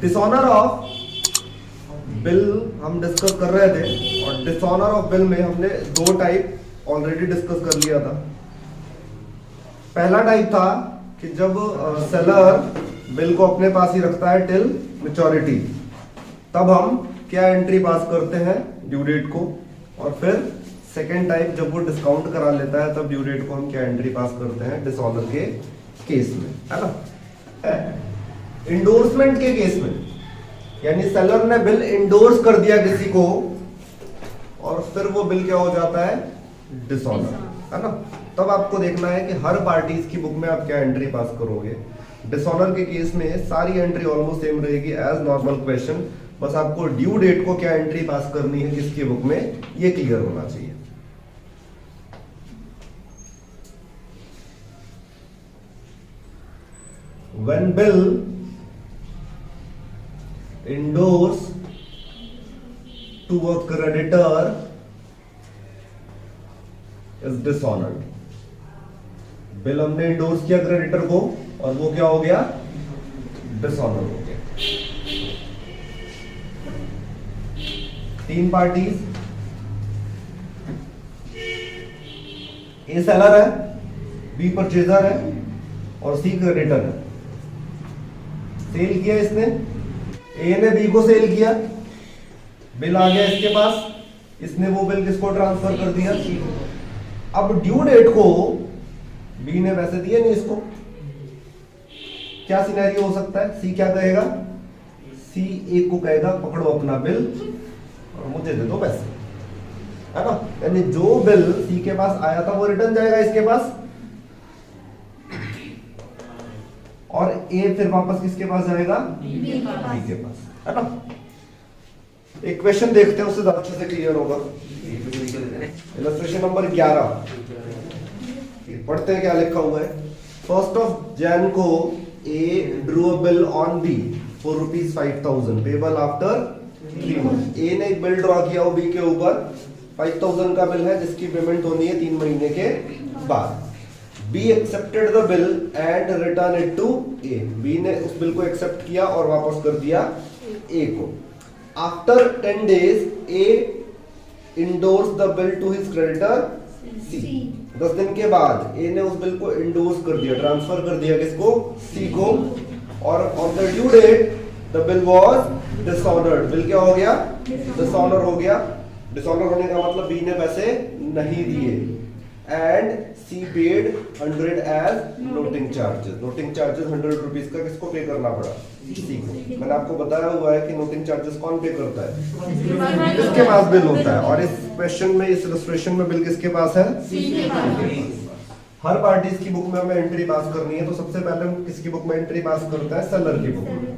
Dishonour of bill हम discuss कर रहे थे, और डिसऑनर ऑफ बिल में हमने दो टाइप ऑलरेडी डिस्कस कर लिया था। पहला टाइप था कि जब सेलर बिल को अपने पास ही रखता है टिल मैच्योरिटी, तब हम क्या एंट्री पास करते हैं, ड्यू डेट को। और फिर सेकेंड टाइप, जब वो डिस्काउंट करा लेता है तब ड्यू डेट को हम क्या एंट्री पास करते हैं, डिसऑनर के केस में, है ना। इंडोर्समेंट के केस में, यानी सेलर ने बिल इंडोर्स कर दिया किसी को और फिर वो बिल क्या हो जाता है, डिसऑनर, है ना। तब आपको देखना है कि हर पार्टीज की बुक में आप क्या एंट्री पास करोगे। डिसऑनर के केस में सारी एंट्री ऑलमोस्ट सेम रहेगी एज नॉर्मल क्वेश्चन, बस आपको ड्यू डेट को क्या एंट्री पास करनी है किसकी बुक में, ये क्लियर होना चाहिए। When bill endorse to a creditor is dishonored। Bill हमने इंडोर्स किया क्रेडिटर को और वो क्या हो गया, डिसऑनर हो गया। तीन पार्टीज, ए सेलर है, बी परचेजर है और सी क्रेडिटर है। सेल किया इसने, ए ने बी को सेल किया, बिल आ गया इसके पास, इसने वो बिल किसको ट्रांसफर कर दिया, अब ड्यू डेट को बी ने पैसे दिए नहीं इसको। क्या सिनेरियो हो सकता है, सी क्या कहेगा, सी ए को कहेगा पकड़ो अपना बिल और मुझे दे दो पैसे, है ना। यानी जो बिल सी के पास आया था वो रिटर्न जाएगा इसके पास, और ए फिर वापस किसके पास जाएगा, बी के पास, है ना। एक क्वेश्चन देखते हैं, उससे ज्यादा अच्छे से क्लियर होगा। इलस्ट्रेशन नंबर 11 पढ़ते हैं क्या लिखा हुआ है। 1st of Jan को A drew a bill on B for ₹5,000 payable after 3 months। A ने एक बिल ड्रॉ किया हो बी के ऊपर, 5,000 का बिल है जिसकी पेमेंट होनी है 3 महीने के बाद। B accepted the bill and return it to A। B ने उस बिल को एक्सेप्ट किया और वापस कर दिया A को। After 10 days, A endorsed the bill to his creditor C। 10 दिन के बाद A ने उस बिल को इंडोर्स कर दिया, ट्रांसफर कर दिया किसको, C को। और on the due date, the bill was dishonored। Bill क्या हो गया, डिसऑनर हो गया। डिसऑनर होने का मतलब B ने पैसे नहीं दिए। And C paid 100 as noting charges। Noting charges 100 rupees का किसको पे करना पड़ा, C को। मैंने आपको बताया हुआ है कि नोटिंग चार्जेस कौन पे करता है, किसके पास बिल होता है। और इस क्वेश्चन में, इस इलस्ट्रेशन में बिल किसके पास है, C के पास। हर पार्टीज की बुक में हमें एंट्री पास करनी है, तो सबसे पहले हम किसकी बुक में एंट्री पास करता है, सेलर की बुक में।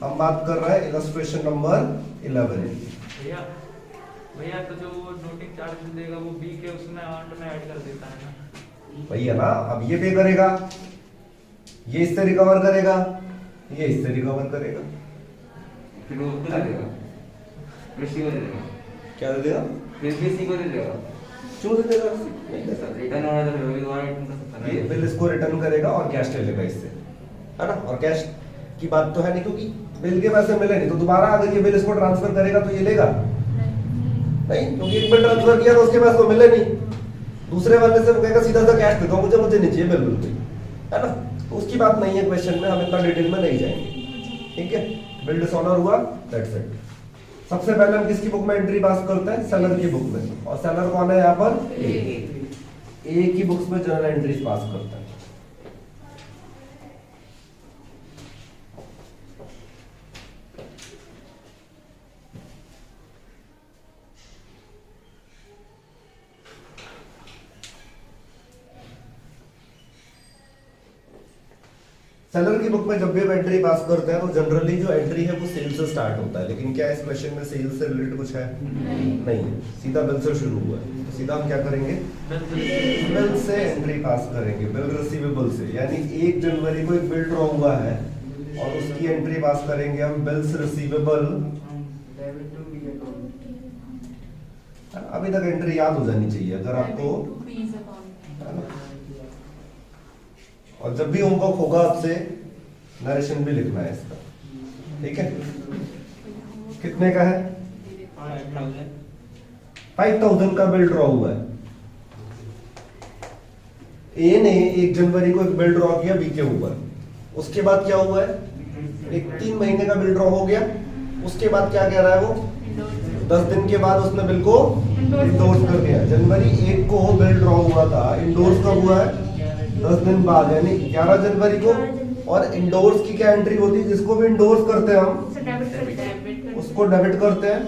हम बात कर रहे हैं इलस्ट्रेशन नंबर 11। भैया तो जो वो नोटिंग चार्ज देगा वो बी के उसमें अमाउंट में ऐड कर देता है ना भैया ना। अब ये पे करेगा, ये इससे रिकवर करेगा, ये इससे रिकवर करेगा, फिर वो उसको दे देगा, फिर सी को दे देगा। क्या दे देगा, फिर सी को दे देगा। क्यों दे देगा, रिटर्न होना तो फिर वही दोबारा रिटर्न कर सकता है। ये बिल इसको रिटर्न करेगा और कैश ले लेगा इससे, है ना। और कैश की बात तो है नहीं, क्योंकि बिल के पैसे मिले नहीं, तो दोबारा अगर ये बिल इसको ट्रांसफर करेगा तो ये लेगा नहीं, क्योंकि एक बिल ट्रांसफर किया तो उसके पास तो मिले नहीं। दूसरे वाले से वो कहेगा सीधा सा कैश दे दो मुझे, मुझे नहीं चाहिए बिल बिल्कुल, है ना। तो उसकी बात नहीं है क्वेश्चन में, हम इतना डिटेल में नहीं जाएंगे, ठीक है। बिल डिसऑनर हुआ, दैट्स इट। सबसे पहले हम किसकी बुक में एंट्री पास करते हैं, सेलर की बुक में। और सेलर कौन है यहाँ पर, ए की बुक्स में जर्नल एंट्रीज पास करता है। सेलर की बुक में जब भी हम एंट्री पास करते हैं तो जनरली जो एंट्री है वो सेल से स्टार्ट होता है, लेकिन क्या इस क्वेश्चन में सेल से रिलेटेड कुछ है, नहीं, सीधा बिल से शुरू हुआ है। तो सीधा हम क्या करेंगे, बिल से एंट्री पास करेंगे, बिल रिसीवेबल से। यानी 1 जनवरी को एक बिल ड्रॉ हुआ है और उसकी एंट्री पास करेंगे हम बिल्स रिसीवेबल। अभी तक एंट्री याद हो जानी चाहिए अगर आपको, और जब भी होमवर्क होगा आपसे नरेशन भी लिखना है इसका। ठीक है, कितने का है? 5000 का बिल ड्रॉ हुआ है। ए ने 1 जनवरी को एक बिल ड्रॉ किया बी के ऊपर। उसके बाद क्या हुआ है? एक 3 महीने का बिल ड्रॉ हो गया। उसके बाद क्या कह रहा है वो? 10 दिन के बाद उसने बिल को इंडोर्स कर दिया। जनवरी 1 को बिल ड्रॉ हुआ था, इंडोर्स कब हुआ है? 10 दिन बाद, यानी 11 जनवरी को। और इंडोर्स की क्या एंट्री होती है? जिसको भी इंडोर्स करते हैं हम उसको डेबिट करते हैं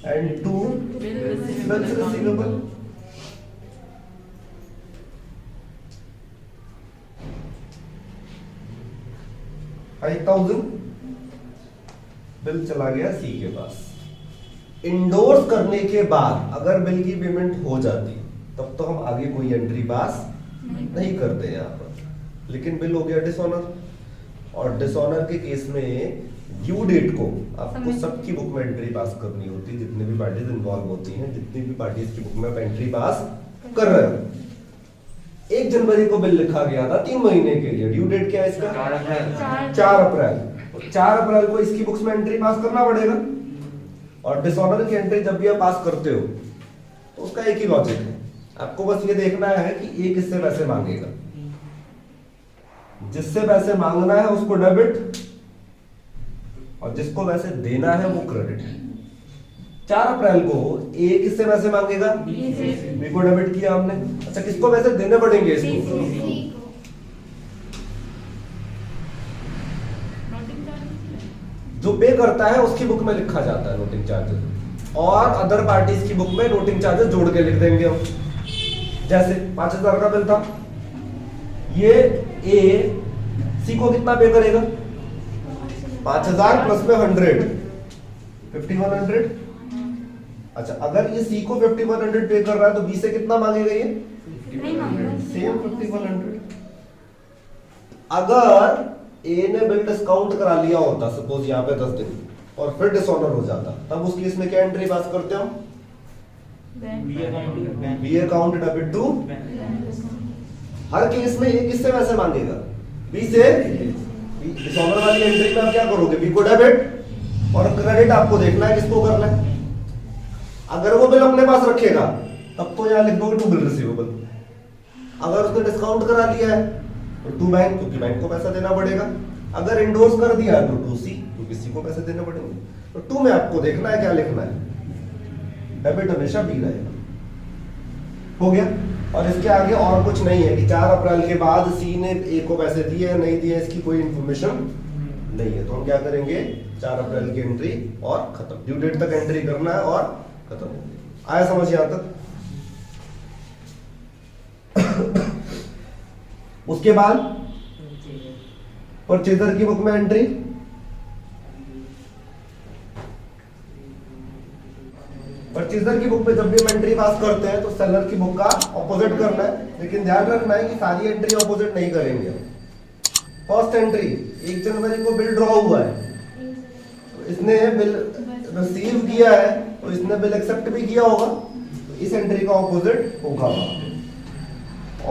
and to bills receivable. Bill चला गया सी के पास। इंडोर्स करने के बाद अगर बिल की पेमेंट हो जाती तब तो हम आगे कोई एंट्री पास नहीं करते यहाँ पर, लेकिन बिल हो गया डिसऑनर। और डिसऑनर के केस में ड्यू डेट को आपको सबकी बुक में एंट्री पास करनी होती है, जितनी भी पार्टीज इन्वॉल्व होती हैं, जितनी भी पार्टीज की बुक में आप एंट्री पास कर रहे हो। 1 जनवरी को बिल लिखा गया था 3 महीने के लिए। ड्यू डेट क्या है इसका? 4 अप्रैल। 4 अप्रैल को इसकी बुक्स में एंट्री पास करना पड़ेगा। और डिसऑनर की एंट्री जब भी आप पास करते हो तो उसका एक ही लॉजिक है, आपको बस ये देखना है कि ए किससे पैसे मांगेगा। जिससे पैसे मांगना है उसको डेबिट और जिसको पैसे देना है वो क्रेडिट। 4 अप्रैल को ए किससे पैसे मांगेगा? बी को डेबिट किया हमने। अच्छा, किसको पैसे देने पड़ेंगे? इसको। जो पे करता है उसकी बुक में लिखा जाता है नोटिंग चार्जेस, और अदर पार्टीज की बुक में नोटिंग चार्जेस जोड़ के लिख देंगे हम। जैसे 5000 का बिल था, ये ए सी को कितना पे करेगा? 5000 प्लस में 100, 5100। अच्छा, अगर ये सी को 5100 पे कर रहा है तो बी से कितना मांगेगा? ये सेम 5100। अगर ए ने बिल डिस्काउंट करा लिया होता सपोज यहाँ पे 10 दिन और फिर डिसऑनर हो जाता, तब उस केस में क्या एंट्री पास करते हो? B account debit to. हर केस में ए किससे पैसे मांगेगा? बी से। डिसऑनर वाली एंट्री में आप क्या करोगे? बी को डेबिट और क्रेडिट आपको देखना है किसको करना है। अगर वो बिल अपने पास रखेगा तब तो यहाँ लिख दोगे टू बिल रिसीवेबल। अगर उसने डिस्काउंट करा लिया है तो टू बैंक, क्योंकि बैंक को पैसा देना पड़ेगा। अगर इंडोर्स कर दिया तो टू सी, क्योंकि सी को पैसे देने पड़ेंगे। तो टू में आपको देखना है क्या लिखना है, डेबिट हमेशा बी रहेगा। हो गया। और इसके आगे और कुछ नहीं है कि 4 अप्रैल के बाद सी ने ए को पैसे दिए या नहीं दिए, इसकी कोई इंफॉर्मेशन नहीं है। तो हम क्या करेंगे, 4 अप्रैल की एंट्री और खत्म। ड्यू डेट तक एंट्री करना है और खत्म हो गया। आया समझ यहां तक? उसके बाद परचेजर की बुक में एंट्री। परचेजर की बुक पे जब भी हम एंट्री पास करते हैं तो सेलर की बुक का ऑपोजिट करना है, लेकिन ध्यान रखना है कि सारी एंट्री ऑपोजिट नहीं करेंगे। फर्स्ट एंट्री 1 जनवरी को बिल ड्रॉ हुआ है, तो इसने बिल रिसीव किया है तो इसने बिल एक्सेप्ट भी किया होगा, तो इस एंट्री का ऑपोजिट होगा।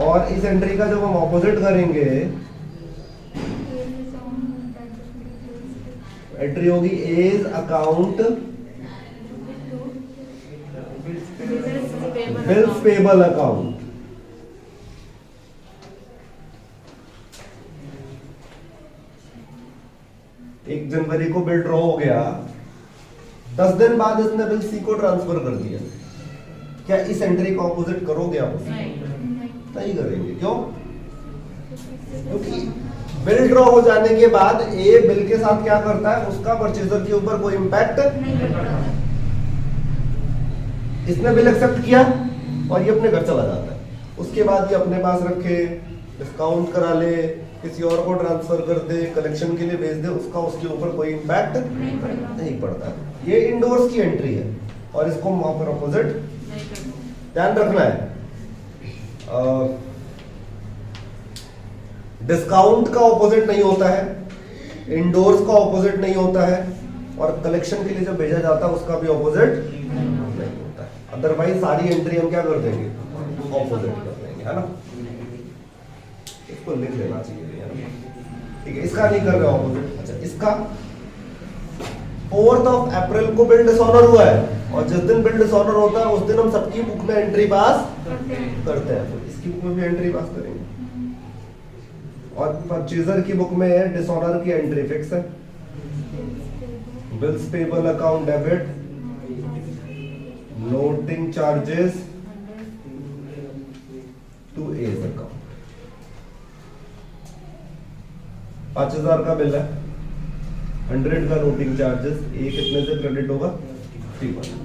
और इस एंट्री का जब हम ऑपोजिट करेंगे एंट्री होगी A's account bills payable account. एक जनवरी को बिल ड्रॉ हो गया, 10 दिन बाद इसने बिल सी को ट्रांसफर कर दिया। क्या इस एंट्री का ऑपोजिट करोगे आप? नहीं करेंगे। क्यों? क्योंकि बिल ड्रॉ हो जाने के बाद ए बिल के साथ क्या करता है, उसका परचेजर के ऊपर कोई इंपैक्ट नहीं पड़ता। इसने बिल एक्सेप्ट किया और ये अपने घर चला जाता है। उसके बाद ये अपने पास रखे, डिस्काउंट करा ले, किसी और को ट्रांसफर कर दे, कलेक्शन के लिए भेज दे, उसका उसके ऊपर कोई इंपैक्ट नहीं पड़ता। ये इंडोर्स की एंट्री है और इसको वहां पर ऑपोजिट ध्यान रखना है। डिस्काउंट का ऑपोजिट नहीं होता है, इंडोर्स का ऑपोजिट नहीं होता है, और कलेक्शन के लिए जब भेजा जाता है उसका भी ऑपोजिट नहीं होता है। अदरवाइज सारी एंट्री हम क्या कर देंगे, ऑपोजिट कर देंगे, है ना। इसको लिख लेना चाहिए, है ना। ठीक है, इसका नहीं कर रहे ऑपोजिट। अच्छा, इसका 4 अप्रैल को बिल डिसऑनर हुआ है, और जिस दिन बिल डिसऑनर होता है उस दिन हम सबकी बुक में एंट्री पास करते हैं, तो इसकी बुक में भी एंट्री पास करेंगे। और परचेजर की बुक में डिसऑनर की एंट्री फिक्स है, bills payable account debit, noting charges to A's account. 5000 का बिल है, 100 का नोटिंग चार्जेस, ए कितने से क्रेडिट होगा? 3%।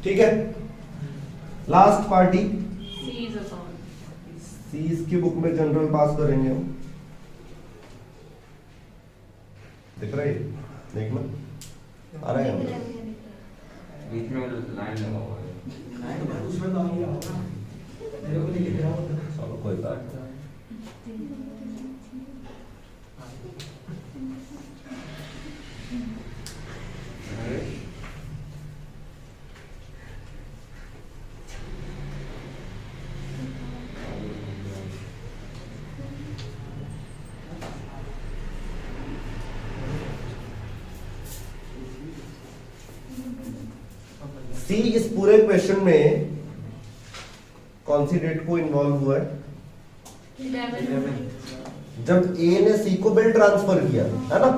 ठीक है, लास्ट पार्टी सीज की बुक में जनरल पास करेंगे हम। दिख रहा है? देखना आ रहा है हमको? बीच में लाइन लगा हुआ है। चलो कोई बात नहीं। सी इस पूरे क्वेश्चन में कौन सी डेट को इन्वॉल्व हुआ है? जब ए ने सी को बिल ट्रांसफर किया, है ना?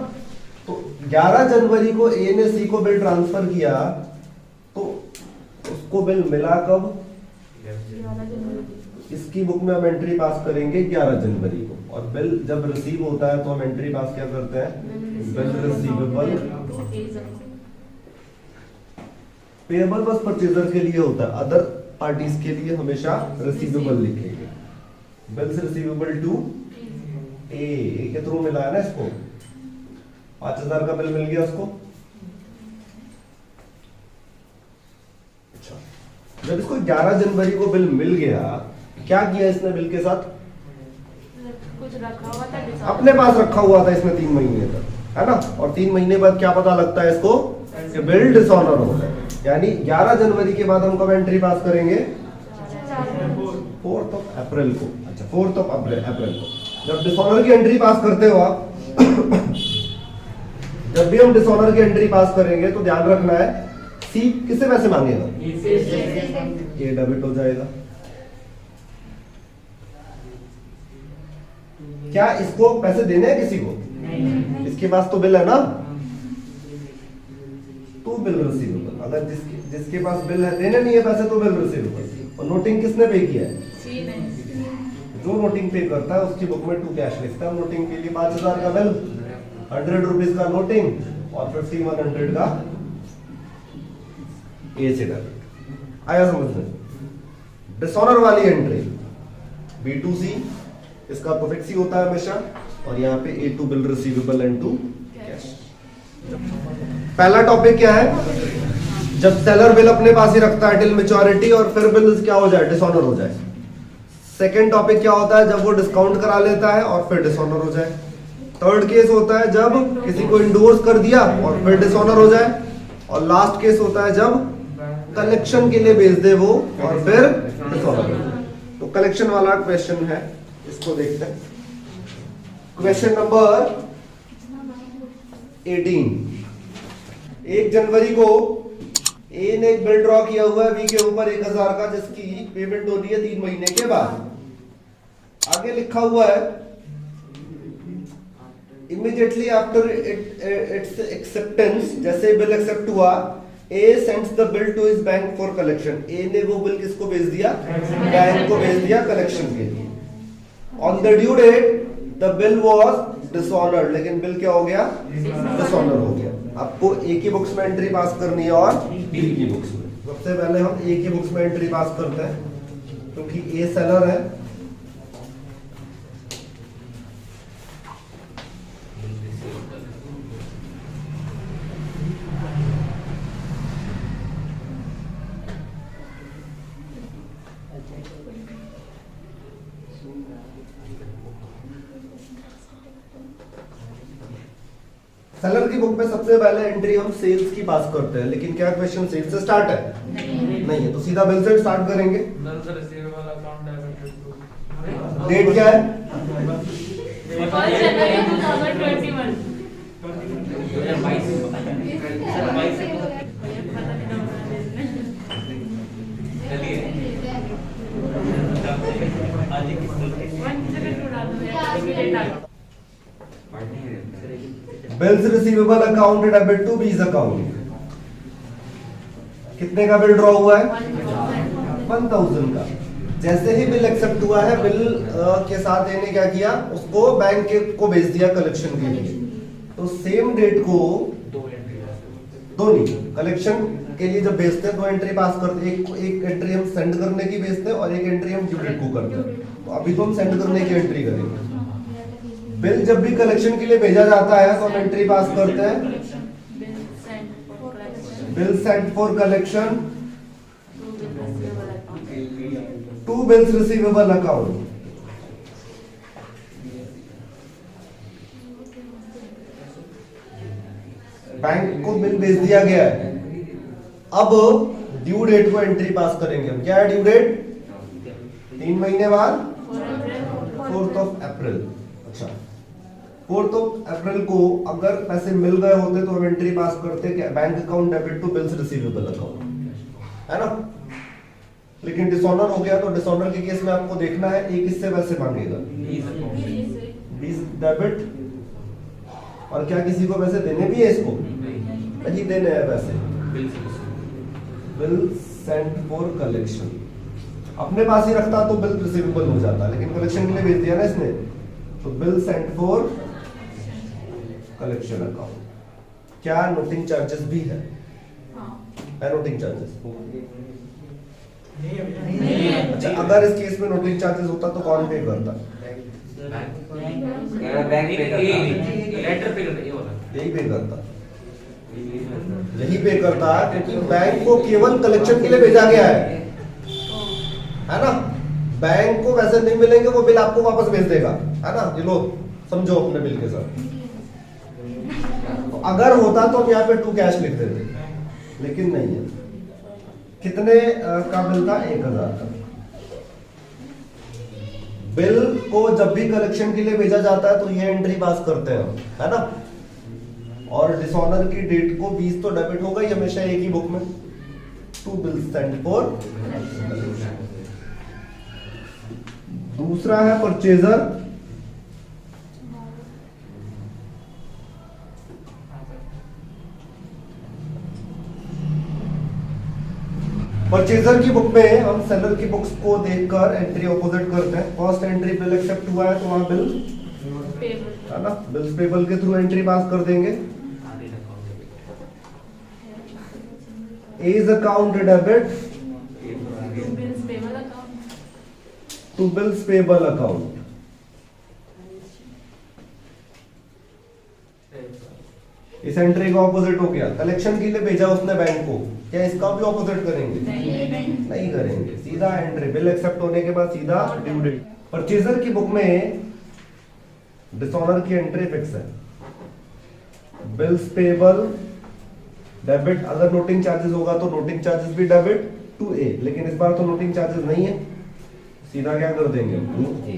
तो 11 जनवरी को ए ने सी को बिल ट्रांसफर किया, तो उसको बिल मिला कब? इसकी बुक में हम एंट्री पास करेंगे 11 जनवरी को, और बिल जब रिसीव होता है तो हम एंट्री पास क्या करते हैं? Bill receivable. पेएबल बस परचेजर के लिए होता है, अदर पार्टीज के लिए हमेशा रिसीवेबल लिखेंगे। बिल्स रिसीवेबल टू ए के थ्रू मिला है ना इसको, 5000 का बिल मिल गया उसको। अच्छा, जब इसको 11 जनवरी को बिल मिल गया, क्या किया इसने बिल के साथ? कुछ रखा हुआ था, अपने पास रखा हुआ था इसने 3 महीने तक, है ना? और 3 महीने बाद क्या पता लगता है इसको कि बिल डिसऑनर हो गया। यानी 11 जनवरी के बाद हम कब एंट्री पास करेंगे? 4 अप्रैल को। अच्छा, 4 अप्रैल को जब डिसऑनर की एंट्री पास करते हो आप जब भी हम डिसऑनर की एंट्री पास करेंगे तो ध्यान रखना है, सी किससे पैसे मांगेगा? ए डेबिट हो जाएगा। क्या इसको पैसे देने हैं किसी को? इसके पास तो बिल है ना, तो बिल रिसीवेबल। अगर जिसके पास बिल है, देने नहीं है पैसे, तो बिल रिसीवेबल। और नोटिंग किसने पे किया है? जो नोटिंग पे करता है उसकी बुक में टू कैश लिखता है। नोटिंग के लिए 5000 का बिल, 100 रुपीज का नोटिंग और 5100 का ए से डेबिट। आया समझ में? डिसऑनर वाली एंट्री B2C, इसका तो फिक्स ही होता है हमेशा, और यहाँ पे A to bill receivable and to cash. पहला टॉपिक क्या है? जब सेलर बिल अपने पास ही रखता है टिल मैच्योरिटी और फिर बिल क्या हो जाए? डिसऑनर हो जाए। सेकंड टॉपिक क्या होता है? जब वो डिस्काउंट करा लेता है और फिर डिसऑनर हो जाए। थर्ड केस होता है जब किसी को इंडोर्स कर दिया और फिर डिसऑनर हो जाए। और लास्ट केस होता है जब कलेक्शन के लिए भेज दे वो और फिर डिसऑनर हो जाए। तो कलेक्शन वाला क्वेश्चन है, इसको देखते हैं। Question number 18। 1 जनवरी को ए ने एक बिल ड्रॉ किया हुआ है बी के ऊपर 1000 का, जिसकी पेमेंट होनी है 3 महीने के बाद। आगे लिखा हुआ है, इमीडिएटली आफ्टर इट्स एक्सेप्टेंस, जैसे बिल एक्सेप्ट हुआ, A sends the bill to his bank for collection. A ने वो बिल किसको भेज दिया? बैंक को भेज दिया कलेक्शन के लिए। On the due date the bill was dishonoured, लेकिन बिल क्या हो गया? डिसऑनर हो गया। आपको ए की बुक्स में एंट्री पास करनी है और बी की बुक्स में। सबसे पहले हम ए की बुक्स में एंट्री पास करते हैं, क्योंकि ए सेलर है। सेलर की बुक में सबसे पहले एंट्री हम सेल्स की पास करते हैं, लेकिन क्या क्वेश्चन सेल्स से स्टार्ट है? नहीं है, तो सीधा बिल से स्टार्ट करेंगे। डेट क्या है? 1 जनवरी 2021। पार्ट नहीं है। Bills receivable account debit to B's account. कितने का बिल ड्रॉ हुआ है? 1000 का। जैसे ही बिल एक्सेप्ट हुआ है, बिल के साथ इन्हें क्या किया, उसको बैंक को भेज दिया कलेक्शन के लिए। तो सेम डेट को दो नहीं, कलेक्शन के लिए जब भेजते हैं 2 एंट्री पास करते हैं। एक एंट्री हम सेंड करने की भेजते हैं और एक एंट्री हम ड्यू डेट को करते हैं। तो अभी तो हम सेंड करने की एंट्री करेंगे। बिल जब भी कलेक्शन के लिए भेजा जाता है तो हम एंट्री पास करते हैं, bill sent for collection to bills receivable account. Bank को बिल भेज दिया गया है। अब ड्यू डेट को एंट्री पास करेंगे हम। क्या है ड्यू डेट? 3 महीने बाद 4th ऑफ अप्रैल। अच्छा, 4th ऑफ अप्रैल को अगर पैसे मिल गए होते तो हम एंट्री पास करते कि bank account debit to bills receivable account, है ना। लेकिन डिसऑनर हो गया, तो डिसऑनर के केस में आपको देखना है एक किससे पैसे मांगेगा, बीस डेबिट। और क्या किसी को पैसे देने भी है इसको? नहीं देने हैं पैसे। Bill sent for collection. अपने पास ही रखता तो बिल रिसीवेबल हो जाता, लेकिन कलेक्शन के लिए भेज दिया ना इसने, तो bill sent for collection account. क्या नोटिंग चार्जेस भी है? है नोटिंग चार्जेस? अच्छा, अगर इस केस में नोटिंग चार्जेस होता तो कौन पे करता? बैंक लेटर पे करता, ये वाला यही पे करता, यही पे करता, क्योंकि बैंक को केवल कलेक्शन के लिए भेजा गया है ना। बैंक को पैसे नहीं मिलेंगे, वो बिल आपको वापस भेज देगा, है ना। ये लो समझो अपने बिल के साथ। तो अगर होता तो हम यहाँ पे टू कैश लिख देते, लेकिन नहीं है। कितने का बिल था? 1000 का। बिल को जब भी कलेक्शन के लिए भेजा जाता है तो ये एंट्री पास करते हैं हम, है ना। और डिसऑनर की डेट को 20 तो डेबिट होगा ही हमेशा एक ही बुक में, टू बिल सेंट फॉर। दूसरा है परचेजर। परचेजर की बुक में हम सेलर की बुक्स को देखकर एंट्री ऑपोजिट करते हैं। फर्स्ट एंट्री बिल एक्सेप्ट हुआ है तो वहां बिल, है ना, बिल्स पेबल के थ्रू एंट्री पास कर देंगे। A's account debit to bills payable account. इस एंट्री का ऑपोजिट हो गया। कलेक्शन के लिए भेजा उसने बैंक को, क्या इसका भी ऑपोजिट करेंगे? नहीं करेंगे। सीधा एंट्री बिल एक्सेप्ट होने के बाद सीधा ड्यू डेट। परचेजर की बुक में डिसऑनर की एंट्री फिक्स है, बिल्स पेबल डेबिट। अगर नोटिंग चार्जेस होगा तो नोटिंग चार्जेस भी डेबिट टू ए, लेकिन इस बार तो नोटिंग चार्जेस नहीं है, सीधा क्या कर देंगे ए।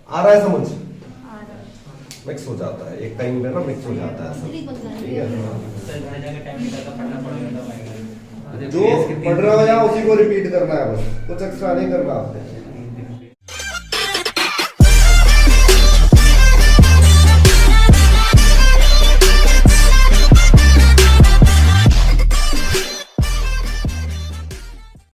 आ रहा है समझ? मिक्स हो जाता है एक टाइम पे ना, मिक्स हो जाता है, ठीक है। जो पढ़ रहे हो या उसी को रिपीट करना है बस, कुछ एक्स्ट्रा नहीं करना आपने।